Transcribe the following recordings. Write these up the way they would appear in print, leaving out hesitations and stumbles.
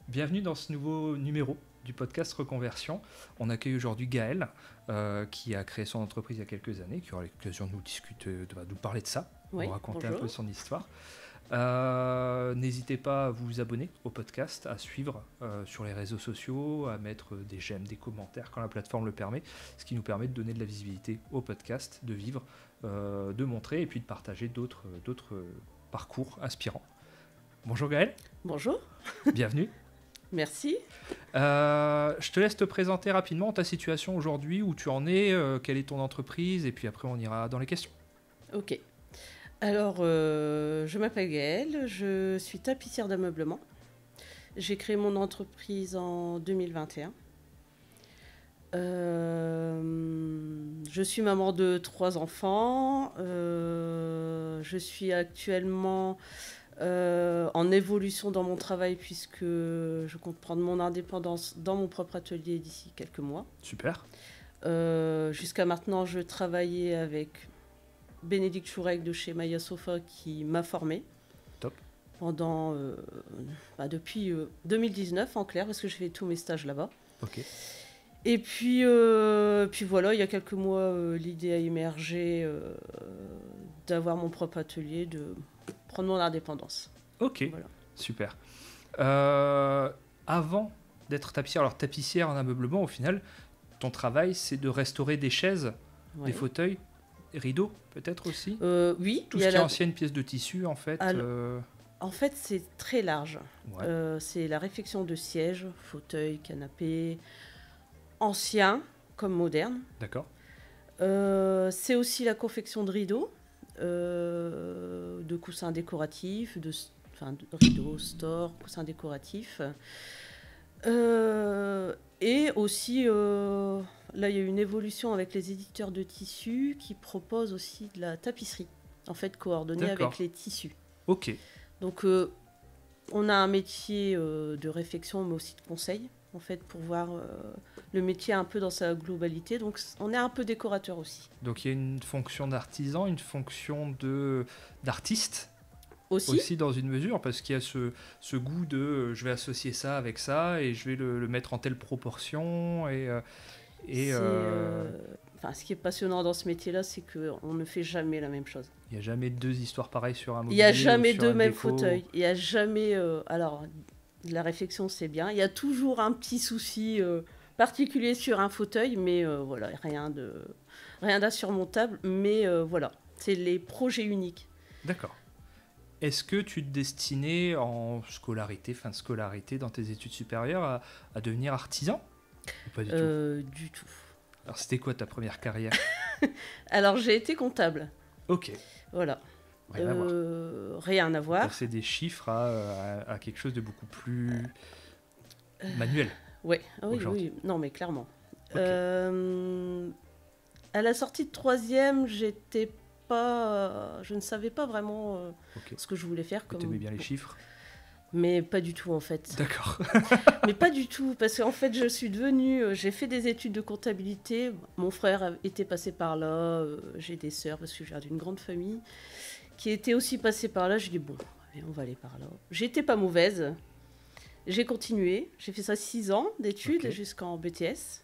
Bienvenue dans ce nouveau numéro du podcast Reconversion. On accueille aujourd'hui Gaëlle, qui a créé son entreprise il y a quelques années, qui aura l'occasion de nous discuter, de nous parler de ça, de nous raconter un peu son histoire. N'hésitez pas à vous abonner au podcast, à suivre sur les réseaux sociaux, à mettre des j'aime, des commentaires quand la plateforme le permet, ce qui nous permet de donner de la visibilité au podcast, de vivre, de montrer et puis de partager d'autres parcours inspirants. Bonjour Gaëlle. Bonjour. Bienvenue. Merci. Je te laisse te présenter rapidement ta situation aujourd'hui, où tu en es, quelle est ton entreprise, et puis après on ira dans les questions. Ok. Alors, je m'appelle Gaëlle, je suis tapissière d'ameublement. J'ai créé mon entreprise en 2021. Je suis maman de 3 enfants. Je suis actuellement en évolution dans mon travail puisque je compte prendre mon indépendance dans mon propre atelier d'ici quelques mois. Super. Jusqu'à maintenant, je travaillais avec Bénédicte Chourec de chez Maya Sofa qui m'a formée. Top. Pendant, depuis 2019 en clair, parce que j'ai fait tous mes stages là-bas. Ok. Et puis voilà, il y a quelques mois, l'idée a émergé d'avoir mon propre atelier, de prendre mon indépendance. Ok, voilà. Super. Avant d'être tapissière, alors tapissière en ameublement, au final, ton travail, c'est de restaurer des chaises, des fauteuils, des rideaux, peut-être aussi. Oui. Tout ce qui est ancienne pièce de tissu, en fait. En fait, c'est très large. Ouais. C'est la réfection de sièges, fauteuils, canapés, anciens comme modernes. D'accord. C'est aussi la confection de rideaux. De coussins décoratifs, de rideaux, stores, coussins décoratifs. Et aussi, là, il y a une évolution avec les éditeurs de tissus qui proposent aussi de la tapisserie, en fait, coordonnée avec les tissus. Ok. Donc, on a un métier de réflexion, mais aussi de conseil, en fait, pour voir le métier un peu dans sa globalité. Donc, on est un peu décorateur aussi. Donc, il y a une fonction d'artisan, une fonction d'artiste aussi dans une mesure, parce qu'il y a ce goût de je vais associer ça avec ça et je vais le mettre en telle proportion. Ce qui est passionnant dans ce métier-là, c'est qu'on ne fait jamais la même chose. Il n'y a jamais 2 histoires pareilles sur un mobilier. Il n'y a jamais 2 mêmes fauteuils. Il n'y a jamais... alors, la réflexion, c'est bien. Il y a toujours un petit souci particulier sur un fauteuil, mais voilà, rien d'insurmontable. Mais voilà, c'est les projets uniques. D'accord. Est-ce que tu te destinais en scolarité, fin de scolarité, dans tes études supérieures, à devenir artisan ? Ou pas du tout ? Du tout. Alors, c'était quoi ta première carrière ? Alors, j'ai été comptable. Ok. Voilà. Rien à voir. Rien à voir. Passer des chiffres à quelque chose de beaucoup plus manuel. Ouais. Oui. Non, mais clairement. Okay. À la sortie de 3e, je ne savais pas vraiment ce que je voulais faire. Tu aimais bien les chiffres ? Mais pas du tout, en fait. D'accord. Mais pas du tout, parce qu'en fait, j'ai fait des études de comptabilité. Mon frère était passé par là. J'ai des sœurs, parce que je viens d'une grande famille, qui étaient aussi passées par là. Je dis, bon, on va aller par là. J'étais pas mauvaise. J'ai continué. J'ai fait ça 6 ans d'études jusqu'en BTS.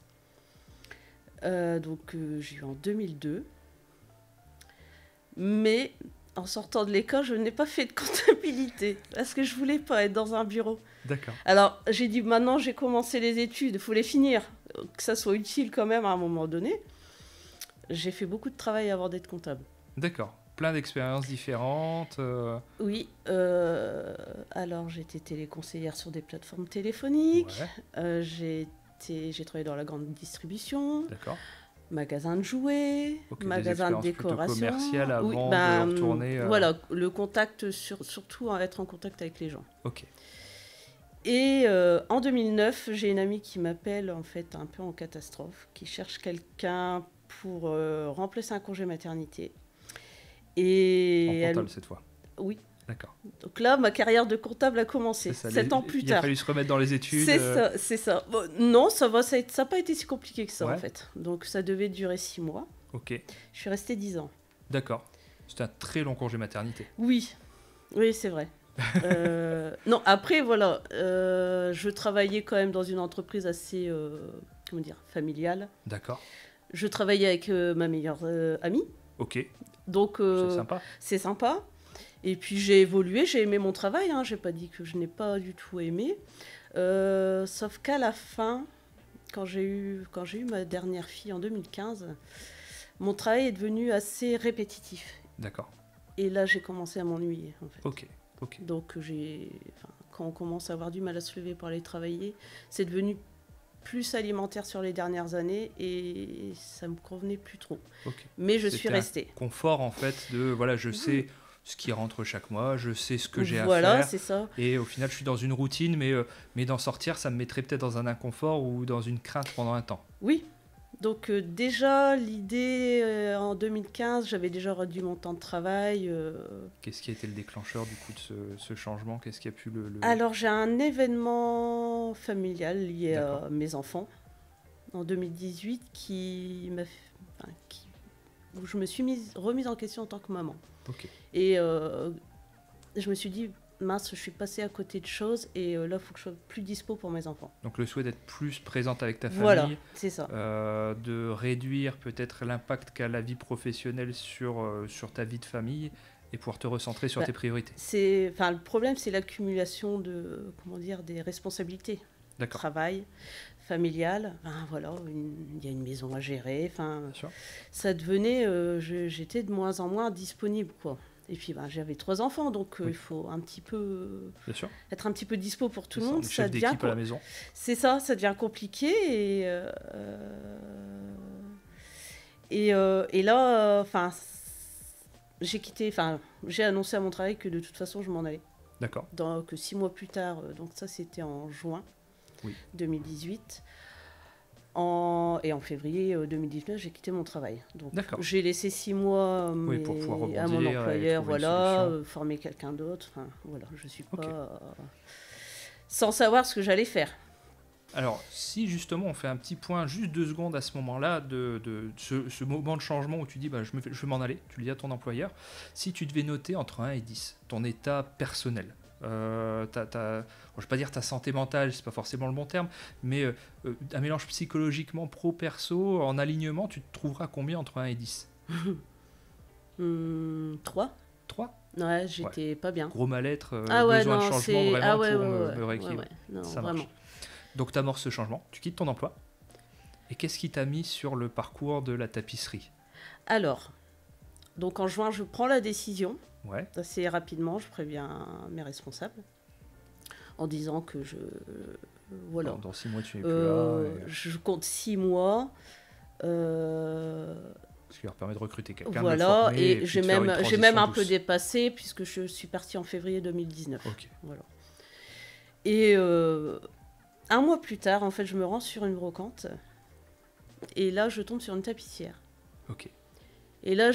Donc, j'ai eu en 2002. Mais en sortant de l'école, je n'ai pas fait de comptabilité parce que je voulais pas être dans un bureau. D'accord. Alors, j'ai dit, maintenant, j'ai commencé les études, il faut les finir, que ça soit utile quand même à un moment donné. J'ai fait beaucoup de travail avant d'être comptable. D'accord. Plein d'expériences différentes. Oui. Alors, j'ai été téléconseillère sur des plateformes téléphoniques. Ouais. J'ai travaillé dans la grande distribution. D'accord. Magasin de jouets, magasin de décoration. Commercial avant de retourner. Voilà, le contact, surtout être en contact avec les gens. Ok. Et en 2009, j'ai une amie qui m'appelle en fait un peu en catastrophe, qui cherche quelqu'un pour remplacer un congé maternité. Et en comptable cette fois. Oui, D'accord. Donc là, ma carrière de comptable a commencé, 7 ans plus tard. Il a fallu se remettre dans les études. C'est ça. Bon, non, ça n'a pas été si compliqué que ça, ouais. en fait. Donc ça devait durer 6 mois. Ok. Je suis restée 10 ans. D'accord. C'était un très long congé maternité. Oui, c'est vrai. Non, après, voilà, je travaillais quand même dans une entreprise assez, familiale. D'accord. Je travaillais avec ma meilleure amie. Ok. Donc, c'est sympa. Et puis, j'ai évolué, j'ai aimé mon travail. Hein, j'ai pas dit que je n'ai pas du tout aimé. Sauf qu'à la fin, quand j'ai eu ma dernière fille en 2015, mon travail est devenu assez répétitif. D'accord. Et là, j'ai commencé à m'ennuyer, en fait. Ok. Donc, quand on commence à avoir du mal à se lever pour aller travailler, c'est devenu plus alimentaire sur les dernières années et ça me convenait plus trop. Okay. Mais je suis restée. Confort, en fait, de voilà, je sais ce qui rentre chaque mois, je sais ce que j'ai à faire. Voilà, c'est ça. Et au final, je suis dans une routine, mais d'en sortir, ça me mettrait peut-être dans un inconfort ou dans une crainte pendant un temps. Oui. Donc déjà, l'idée, en 2015, j'avais déjà réduit mon temps de travail. Qu'est-ce qui a été le déclencheur du coup de ce changement? Qu'est-ce qui a pu le... Alors, j'ai un événement familial lié à mes enfants en 2018 où je me suis remise en question en tant que maman. Okay. Et je me suis dit, mince, je suis passée à côté de choses et là, il faut que je sois plus dispo pour mes enfants. Donc le souhait d'être plus présente avec ta famille, voilà, c'est ça. De réduire peut-être l'impact qu'a la vie professionnelle sur ta vie de famille et pouvoir te recentrer sur tes priorités. Le problème, c'est l'accumulation des responsabilités. D'accord. Travail, familial, il y a une maison à gérer. Ça devenait, j'étais de moins en moins disponible, quoi. Et puis j'avais 3 enfants, donc il faut un petit peu être un petit peu dispo pour tout le monde. Chef d'équipe à la maison. C'est ça devient compliqué. Et là, j'ai annoncé à mon travail que de toute façon je m'en allais. D'accord. Donc 6 mois plus tard, donc ça c'était en juin 2018. Et en février 2019, j'ai quitté mon travail. Donc, j'ai laissé 6 mois pour pouvoir rebondir à mon employeur, former quelqu'un d'autre. Je ne suis pas sans savoir ce que j'allais faire. Alors, si justement on fait un petit point, juste 2 secondes à ce moment-là, de ce moment de changement où tu dis je vais m'en aller, tu le dis à ton employeur, si tu devais noter entre 1 et 10 ton état personnel, je ne vais pas dire ta santé mentale, c'est pas forcément le bon terme, mais un mélange psychologiquement pro-perso, en alignement, tu te trouveras combien entre 1 et 10 3. 3 ? Ouais, j'étais pas bien. Gros mal-être, besoin de changement vraiment pour me rééquilibrer. Ça marche. Vraiment. Donc tu amorces ce changement, tu quittes ton emploi, et qu'est-ce qui t'a mis sur le parcours de la tapisserie ? Alors, donc en juin, je prends la décision. Ouais. Assez rapidement, je préviens mes responsables en disant que dans 6 mois, tu n'es plus là. Je compte 6 mois. Ce qui leur permet de recruter quelqu'un. Voilà, de le former, et j'ai même un douce. peu dépassé puisque je suis partie en février 2019. Okay. Voilà. Et 1 mois plus tard, en fait, je me rends sur une brocante et là, je tombe sur une tapissière. Ok. Et là,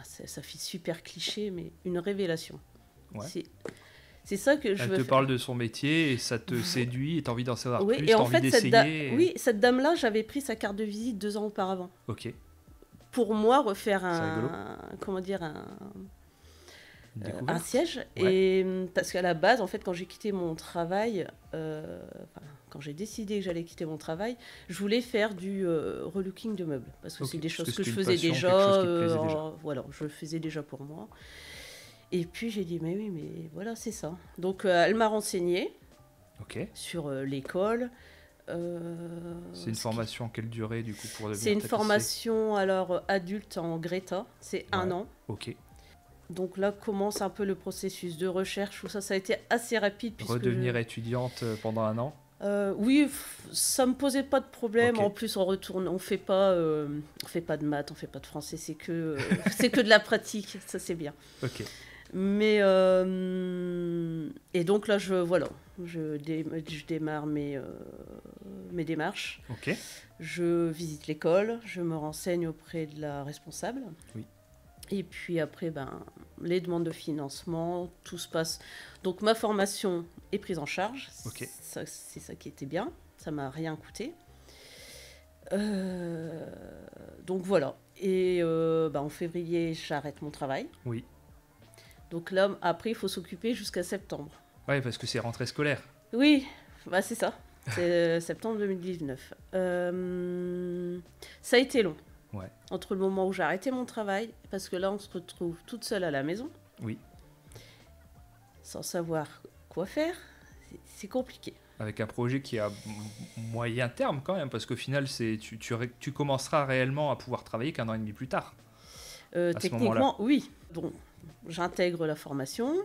ça fait super cliché, mais une révélation. Ouais. C'est ça que je veux faire. Elle te parle de son métier et ça te séduit et tu as envie d'en savoir plus, et tu as en envie fait, d'essayer. cette dame-là, j'avais pris sa carte de visite 2 ans auparavant. Ok. Pour moi, refaire un siège. Ouais. Et parce qu'à la base, en fait, quand j'ai quitté mon travail, quand j'ai décidé que j'allais quitter mon travail, je voulais faire du relooking de meubles. Parce que c'est des choses que je faisais déjà. Voilà, je le faisais déjà pour moi. Et puis j'ai dit, mais oui, mais voilà, c'est ça. Donc elle m'a renseignée sur l'école. C'est une formation en quelle durée, du coup, pour devenir C'est une tapissier ? formation adulte en Greta, c'est 1 an. Ok. Donc là commence un peu le processus de recherche, où ça a été assez rapide. Redevenir étudiante pendant 1 an ? Oui, ça me posait pas de problème. En plus, on fait pas de maths, on fait pas de français, c'est que de la pratique, ça c'est bien. Ok. Mais et donc là, je démarre mes démarches. Ok. Je visite l'école, je me renseigne auprès de la responsable. Oui. Et puis après, les demandes de financement, tout se passe. Donc ma formation est prise en charge. Ok. C'est ça qui était bien. Ça m'a rien coûté. Donc voilà. Et en février, j'arrête mon travail. Oui. Donc là, après, il faut s'occuper jusqu'à septembre. Ouais, parce que c'est rentrée scolaire. Oui, c'est ça. C'est septembre 2019. Ça a été long. Ouais. Entre le moment où j'ai arrêté mon travail, parce que là, on se retrouve toute seule à la maison. Oui. Sans savoir quoi faire. C'est compliqué. Avec un projet qui a moyen terme quand même, parce qu'au final, tu commenceras réellement à pouvoir travailler qu'un an et demi plus tard. Techniquement, oui. Donc, j'intègre la formation.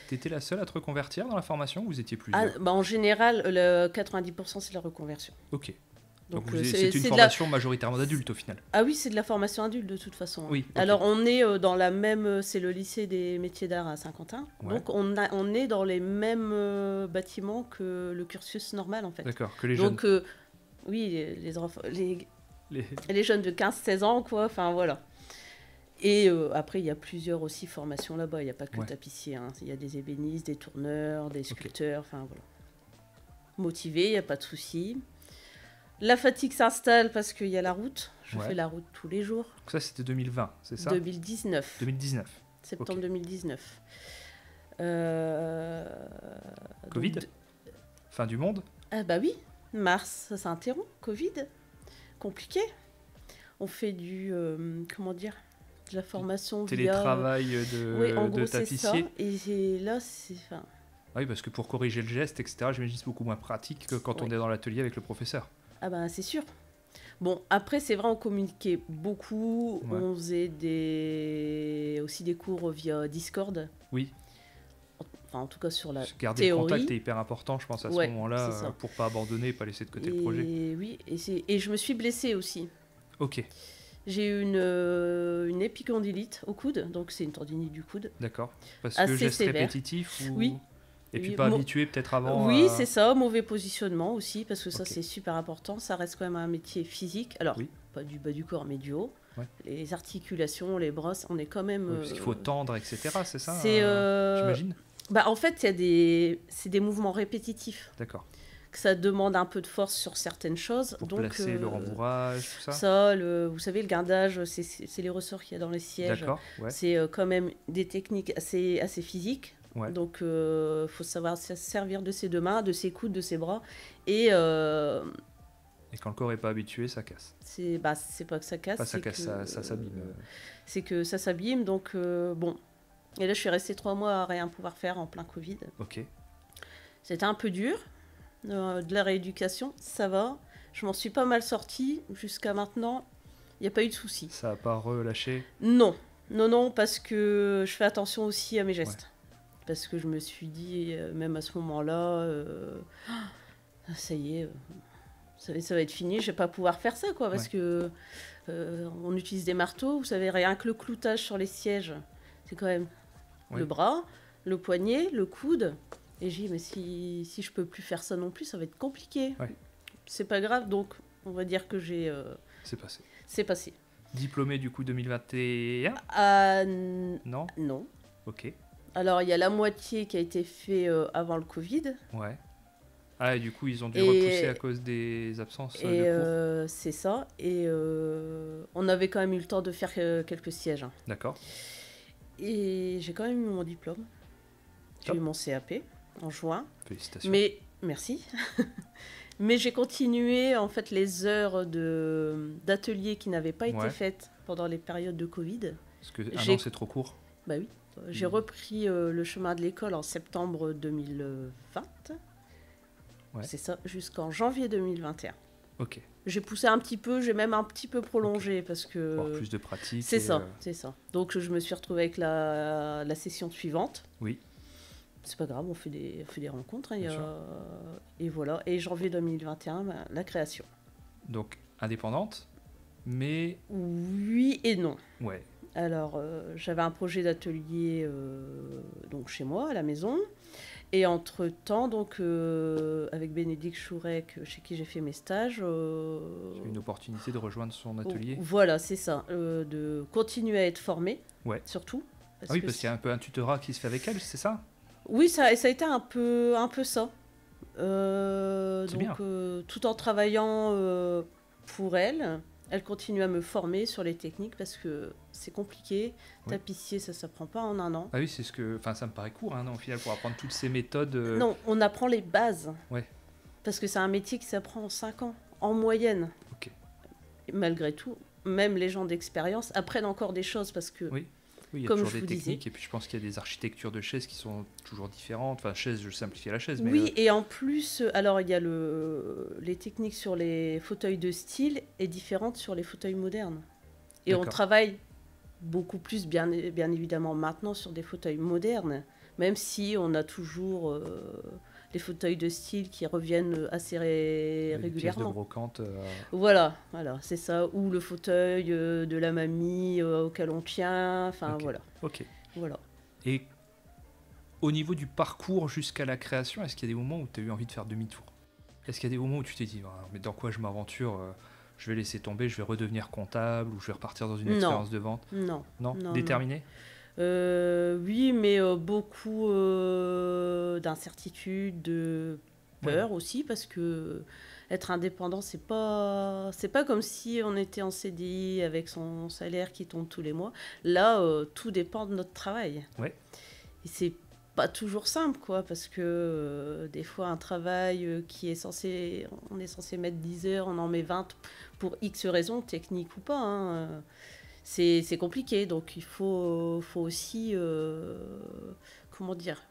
T'étais la seule à te reconvertir dans la formation ou vous étiez plusieurs? En général, le 90% c'est la reconversion. Ok. Donc c'est une formation majoritairement d'adultes au final. Ah oui, c'est de la formation adulte de toute façon. Oui, okay. Alors on est dans la même... C'est le lycée des métiers d'art à Saint-Quentin. Ouais. Donc on est dans les mêmes bâtiments que le cursus normal en fait. D'accord, que les jeunes. Donc oui, les jeunes de 15-16 ans quoi, enfin voilà. Et après, il y a plusieurs aussi formations là-bas. Il n'y a pas que le tapissier. Hein. Il y a des ébénistes, des tourneurs, des sculpteurs. Enfin, voilà. Motivé, il n'y a pas de souci. La fatigue s'installe parce qu'il y a la route. Je fais la route tous les jours. Donc ça, c'était 2020, c'est ça? 2019. 2019. Septembre 2019. Covid Fin du monde? Ah bah oui, mars, ça s'interrompt. Covid, compliqué. On fait du... comment dire, de la formation télétravail de tapissier. Et là, c'est... Oui, parce que pour corriger le geste, etc., j'imagine c'est beaucoup moins pratique que quand on est dans l'atelier avec le professeur. Ah ben, c'est sûr. Bon, après, c'est vrai, on communiquait beaucoup. Ouais. On faisait aussi des cours via Discord. Oui. Enfin, en tout cas, sur la garder théorie. Le contact est hyper important, je pense, à ce moment-là, pour pas abandonner et pas laisser de côté le projet. Oui, et je me suis blessée aussi. Ok. J'ai eu une épicondylite au coude, donc c'est une tendinite du coude. D'accord. Parce que geste répétitif ou... Oui. Et puis pas habitué peut-être avant. Oui, c'est ça, mauvais positionnement aussi, parce que ça c'est super important. Ça reste quand même un métier physique. Alors, pas du bas du corps, mais du haut. Ouais. Les articulations, les bras, on est quand même... parce qu'il faut tendre, etc. C'est ça, j'imagine. En fait, c'est des mouvements répétitifs. D'accord. Que ça demande un peu de force sur certaines choses. Pour placer le rembourrage, tout ça. Ça, vous savez, le gardage, c'est les ressorts qu'il y a dans les sièges. D'accord, ouais. C'est quand même des techniques assez physiques. Ouais. Donc, faut savoir se servir de ses deux mains, de ses coudes, de ses bras. Et quand le corps n'est pas habitué, ça casse. C'est pas que ça casse. Pas ça casse, ça s'abîme. C'est que ça s'abîme, donc bon. Et là, je suis restée 3 mois à rien pouvoir faire en plein Covid. Ok. C'était un peu dur. De la rééducation, ça va. Je m'en suis pas mal sortie. Jusqu'à maintenant, il n'y a pas eu de soucis. Ça n'a pas relâché? Non, parce que je fais attention aussi à mes gestes. Ouais. Parce que je me suis dit, même à ce moment-là, ça y est, ça va être fini, je vais pas pouvoir faire ça, quoi. Parce que on utilise des marteaux, vous savez, rien que le cloutage sur les sièges, c'est quand même le bras, le poignet, le coude. Et j'ai dit, mais si je peux plus faire ça non plus, ça va être compliqué. Ouais. C'est pas grave, donc on va dire que j'ai... C'est passé. Diplômé du coup 2021 Non. Non. Ok. Alors, il y a la moitié qui a été fait avant le Covid. Ouais. Ah, et du coup, ils ont dû repousser à cause des absences de cours. C'est ça. Et on avait quand même eu le temps de faire quelques sièges. Hein. D'accord. Et j'ai quand même eu mon diplôme. J'ai eu mon CAP en juin. Félicitations. Mais, merci. Mais j'ai continué, en fait, les heures d'atelier qui n'avaient pas été faites pendant les périodes de Covid. Parce que un an, c'est trop court. Bah oui. J'ai repris le chemin de l'école en septembre 2020. Ouais. C'est ça, jusqu'en janvier 2021. Ok. J'ai poussé un petit peu, j'ai même un petit peu prolongé parce que... Pour avoir plus de pratique. C'est ça. Donc je me suis retrouvée avec la session suivante. Oui. C'est pas grave, on fait des rencontres. Et voilà. Et janvier 2021, la création. Donc indépendante, mais... Oui et non. Ouais. Alors, j'avais un projet d'atelier donc chez moi, à la maison. Et entre-temps, donc, avec Bénédicte Chourec, chez qui j'ai fait mes stages... J'ai eu une opportunité de rejoindre son atelier. Voilà, c'est ça. De continuer à être formée, surtout. Parce qu'il y a un peu un tutorat qui se fait avec elle, c'est ça? Oui, ça a été un peu ça. Bien. Tout en travaillant pour elle, elle continue à me former sur les techniques parce que c'est compliqué. Tapissier, ça s'apprend pas en un an. Ah oui, c'est ce que... Enfin, ça me paraît court, non, au final, pour apprendre toutes ces méthodes... Non, on apprend les bases. Ouais. Parce que c'est un métier qui s'apprend en 5 ans, en moyenne. Ok. Et malgré tout, même les gens d'expérience apprennent encore des choses parce que... Oui, il y a comme toujours des techniques, et puis je pense qu'il y a des architectures de chaises qui sont toujours différentes. Enfin, chaise, je simplifie la chaise, mais... Oui, et en plus, alors il y a les techniques sur les fauteuils de style et différentes sur les fauteuils modernes. Et on travaille beaucoup plus, bien évidemment, maintenant sur des fauteuils modernes, même si on a toujours les fauteuils de style qui reviennent assez régulièrement. De brocante. Voilà, c'est ça. Ou le fauteuil de la mamie auquel on tient. Enfin, voilà. Ok. Voilà. Et au niveau du parcours jusqu'à la création, est-ce qu'il y a des moments où tu as eu envie de faire demi-tour? Est-ce qu'il y a des moments où tu t'es dit, mais dans quoi je m'aventure? Je vais laisser tomber, je vais redevenir comptable ou je vais repartir dans une expérience de vente? Non. Déterminé? Oui, mais beaucoup d'incertitude, de peur aussi, parce que être indépendant, c'est pas comme si on était en CDI avec son salaire qui tombe tous les mois. Là, tout dépend de notre travail. Ouais. Et c'est pas toujours simple, quoi, parce que des fois, un travail qui est on est censé mettre 10 heures, on en met 20 pour X raisons, techniques ou pas, c'est compliqué, donc il faut aussi... comment dire?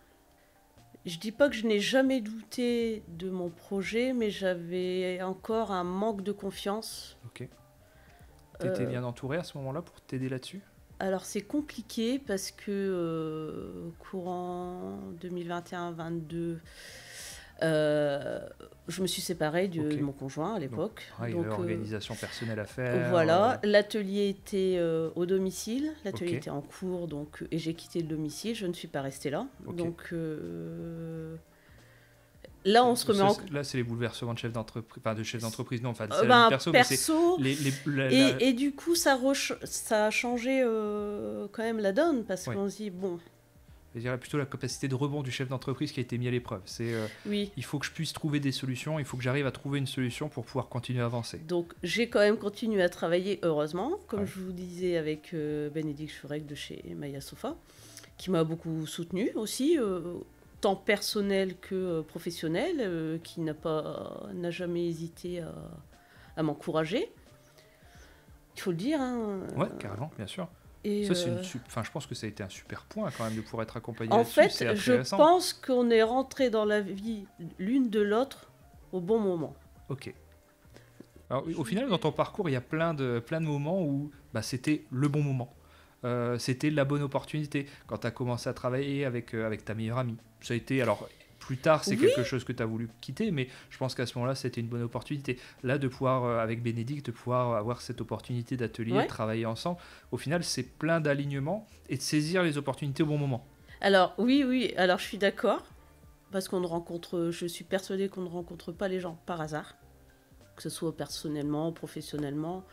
Je dis pas que je n'ai jamais douté de mon projet, mais j'avais encore un manque de confiance. Ok. T'étais bien entouré à ce moment-là pour t'aider là-dessus? Alors c'est compliqué parce que courant 2021-22... je me suis séparée de mon conjoint à l'époque. Il y avait organisation personnelle à faire. Voilà, l'atelier était au domicile, l'atelier était en cours, et j'ai quitté le domicile, je ne suis pas restée là. Donc là, on se remet en... Là, c'est les bouleversements de chef d'entreprise, enfin de chef d'entreprise, non, enfin perso, et du coup, ça a changé quand même la donne, parce qu'on se dit, bon... Je dirais plutôt la capacité de rebond du chef d'entreprise qui a été mis à l'épreuve. Il faut que je puisse trouver des solutions, il faut que j'arrive à trouver une solution pour pouvoir continuer à avancer. Donc j'ai quand même continué à travailler, heureusement, comme je vous disais, avec Bénédicte Chourec de chez Maya Sofa, qui m'a beaucoup soutenue aussi, tant personnel que professionnel, qui n'a jamais hésité à m'encourager. Il faut le dire. Ouais, carrément, bien sûr. Et ça, je pense que ça a été un super point quand même de pouvoir être accompagné là-dessus. En fait, je pense qu'on est rentré dans la vie l'une de l'autre au bon moment. Ok. Alors, au final, dans ton parcours, il y a plein de moments où c'était le bon moment. C'était la bonne opportunité. Quand tu as commencé à travailler avec ta meilleure amie. Ça a été... Alors, plus tard, c'est quelque chose que tu as voulu quitter, mais je pense qu'à ce moment-là, c'était une bonne opportunité. Là, de pouvoir, avec Bénédicte, de pouvoir avoir cette opportunité d'atelier, de travailler ensemble, au final, c'est plein d'alignements et de saisir les opportunités au bon moment. Alors, oui, alors je suis d'accord, parce je suis persuadée qu'on ne rencontre pas les gens par hasard, que ce soit personnellement, professionnellement.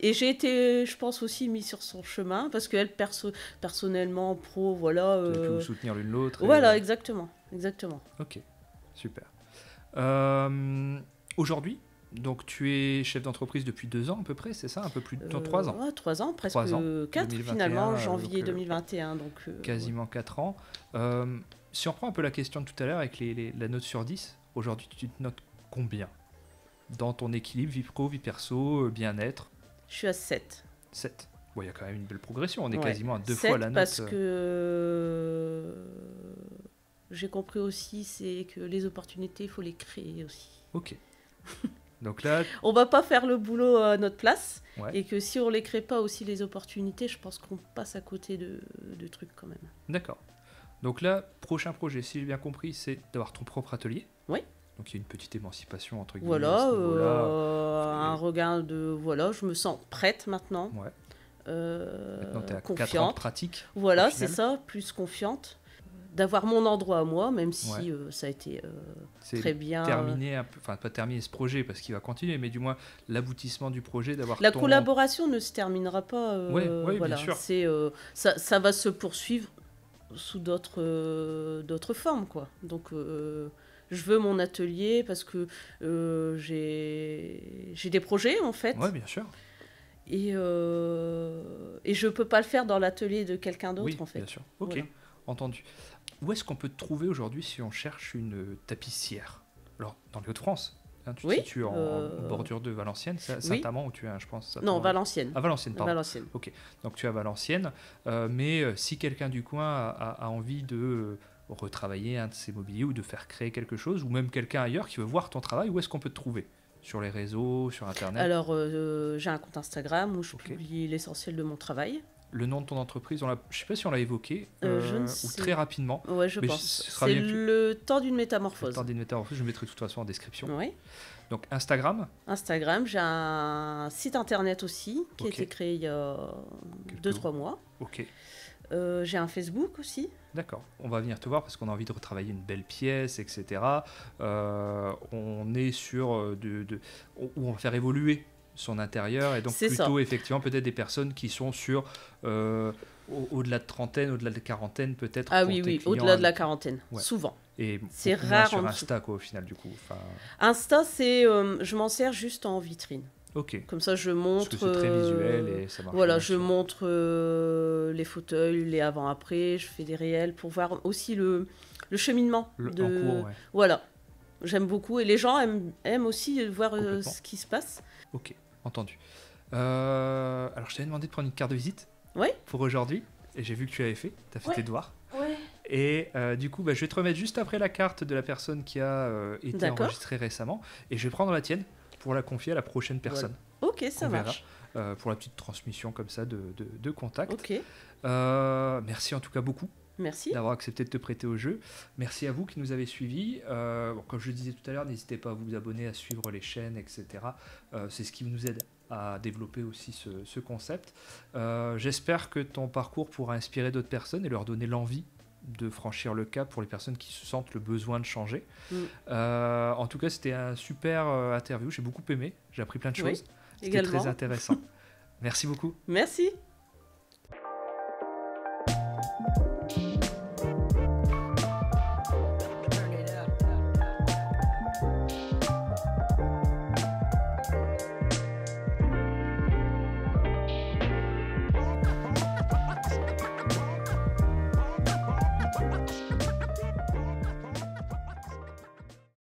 Et j'ai été, je pense, aussi mis sur son chemin, parce qu'elle, personnellement, pro, voilà... Vous avez pu vous soutenir l'une l'autre. Voilà, exactement. Ok, super. Aujourd'hui, donc tu es chef d'entreprise depuis 2 ans à peu près, c'est ça? Un peu plus de 3 ans? 3 ans, presque 4 finalement, janvier 2021. Donc, quasiment 4 ans. Si on reprend un peu la question de tout à l'heure avec la note sur 10, aujourd'hui tu te notes combien? Dans ton équilibre, vie pro, vie perso, bien-être? Je suis à 7. 7. Bon, il y a quand même une belle progression, on est quasiment à 2 fois la note. Parce que j'ai compris aussi, c'est que les opportunités, il faut les créer aussi. Ok. Donc là... on va pas faire le boulot à notre place, et que si on les crée pas aussi les opportunités, je pense qu'on passe à côté de trucs quand même. D'accord. Donc là, prochain projet, si j'ai bien compris, c'est d'avoir ton propre atelier. Oui. Donc il y a une petite émancipation entre guillemets. Voilà, un regard de... Voilà, je me sens prête maintenant. Ouais. Maintenant, tu es à confiante. 4 ans de pratique. Voilà, c'est ça, plus confiante. d'avoir mon endroit à moi, même si ça a été très bien. Terminer enfin pas terminer ce projet parce qu'il va continuer, mais du moins l'aboutissement du projet, d'avoir la collaboration ne se terminera pas. Oui, voilà, bien sûr. Ça va se poursuivre sous d'autres formes, quoi. Donc je veux mon atelier parce que j'ai des projets, en fait. Oui, bien sûr. Et je peux pas le faire dans l'atelier de quelqu'un d'autre, en fait. Bien sûr. Ok, voilà. Entendu. Où est-ce qu'on peut te trouver aujourd'hui si on cherche une tapissière? Alors, dans les Hauts-de-France, tu te situes en bordure de Valenciennes, c'est Saint-Amand où tu es, je pense. Non, Valenciennes. Ah, Valenciennes, pardon. Valenciennes. Ok, donc tu es à Valenciennes, mais si quelqu'un du coin a envie de retravailler un de ses mobiliers ou de faire créer quelque chose, ou même quelqu'un ailleurs qui veut voir ton travail, où est-ce qu'on peut te trouver? Sur les réseaux, sur Internet? Alors, j'ai un compte Instagram où je publie l'essentiel de mon travail. Le nom de ton entreprise, je ne sais pas si on l'a évoqué, ou très rapidement. Oui, je pense. C'est le temps d'une métamorphose. Le temps d'une métamorphose, je mettrai de toute façon en description. Oui. Donc Instagram, j'ai un site internet aussi qui a été créé il y a 2-3 mois. Ok. J'ai un Facebook aussi. D'accord. On va venir te voir parce qu'on a envie de retravailler une belle pièce, etc. On est sur où on va faire évoluer son intérieur et donc plutôt effectivement peut-être des personnes qui sont sur au-delà de trentaine, au-delà de quarantaine peut-être. Ah oui, au-delà de la quarantaine, souvent. Et c'est rare sur Insta quoi au final du coup. Insta c'est je m'en sers juste en vitrine. Ok. Comme ça je montre. Parce que c'est très visuel et ça marche. Voilà, je montre les fauteuils, les avant-après, je fais des réels pour voir aussi le cheminement en cours, Voilà. J'aime beaucoup et les gens aiment aussi voir ce qui se passe. Ok, entendu. Alors je t'avais demandé de prendre une carte de visite pour aujourd'hui et j'ai vu que tu avais fait, tu as fait tes devoirs. Ouais. Et du coup, je vais te remettre juste après la carte de la personne qui a été enregistrée récemment et je vais prendre la tienne pour la confier à la prochaine personne. Voilà. Ok, ça marche. Pour la petite transmission comme ça de contact. Ok. Merci en tout cas beaucoup. Merci d'avoir accepté de te prêter au jeu. Merci à vous qui nous avez suivis. Comme je le disais tout à l'heure, n'hésitez pas à vous abonner, à suivre les chaînes, etc. C'est ce qui nous aide à développer aussi ce concept. J'espère que ton parcours pourra inspirer d'autres personnes et leur donner l'envie de franchir le cap pour les personnes qui se sentent le besoin de changer. En tout cas, c'était un super interview. J'ai beaucoup aimé. J'ai appris plein de choses. C'était très intéressant. Merci beaucoup. Merci.